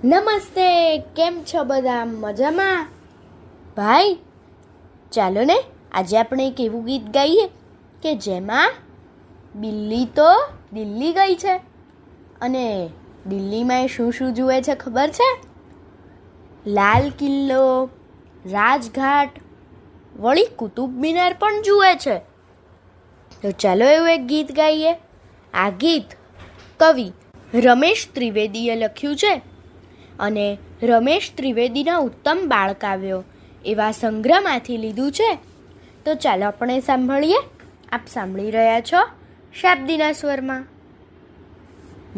નમસ્તે, કેમ છો બધા? મજામાં? ભાઈ ચાલો ને આજે આપણે એક એવું ગીત ગાઈએ કે જેમાં બિલ્લી તો દિલ્હી ગઈ છે અને દિલ્હીમાં એ શું શું જુએ છે ખબર છે? લાલ કિલ્લો, રાજઘાટ, વળી કુતુબ મિનાર પણ જુએ છે. તો ચાલો એવું એક ગીત ગાઈએ. આ ગીત કવિ રમેશ ત્રિવેદીએ લખ્યું છે અને રમેશ ત્રિવેદીના ઉત્તમ બાળકાવ્યો એવા સંગ્રહમાંથી લીધું છે. તો ચાલો આપણે સાંભળીએ. આપ સાંભળી રહ્યા છો શાબ્દીના સ્વરમાં.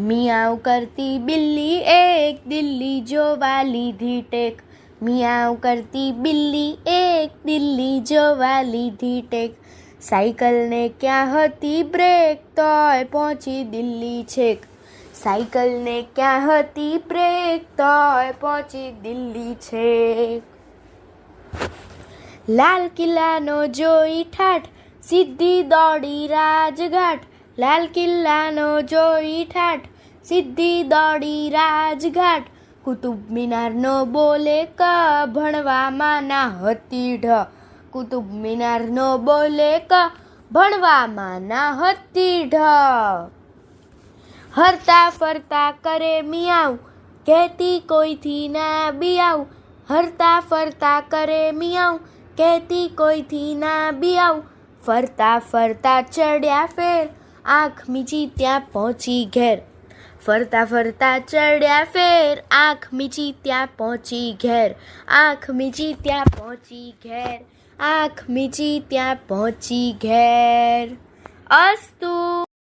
મિયાઉ કરતી બિલ્લી એક દિલ્હી જોવા લીધી ટેક. મિયાઉ કરતી બિલ્લી એક દિલ્હી જોવા લીધી ટેક. સાયકલને ક્યાં હતી બ્રેક તોય પહોંચી દિલ્હી છેક. સાયકલને ક્યાં હતી બ્રેક તોય પહોંચી દિલ્હી છેક. લાલ કિલ્લાનો જોઈ ઠાઠ સીધી દોડી રાજઘાટ. લાલ કિલ્લાનો જોઈ ઠાઠ સીધી દોડી રાજઘાટ. કુતુબ મિનારનો બોલે ક ભણવામાં ના હતી ઢ. કુતુબ મિનારનો બોલે ક ભણવામાં ના હતી ઢ. હરતા ફરતા કરે મિયાઉ કહેતી કોઈથી ના બિયાઉ. હરતા ફરતા કરે મિયાઉ કહેતી કોઈથી ના બિયાઉ. ફરતા ફરતા ચડ્યા ફેર આંખ મીચી ત્યાં પહોંચી ઘેર. ફરતા ફરતા ચડ્યા ફેર આંખ મીચી ત્યાં પહોંચી ઘેર. આંખ મીચી ત્યાં પહોંચી ઘેર. આંખ મીચી ત્યાં પહોંચી ઘેર. અસ્તુ.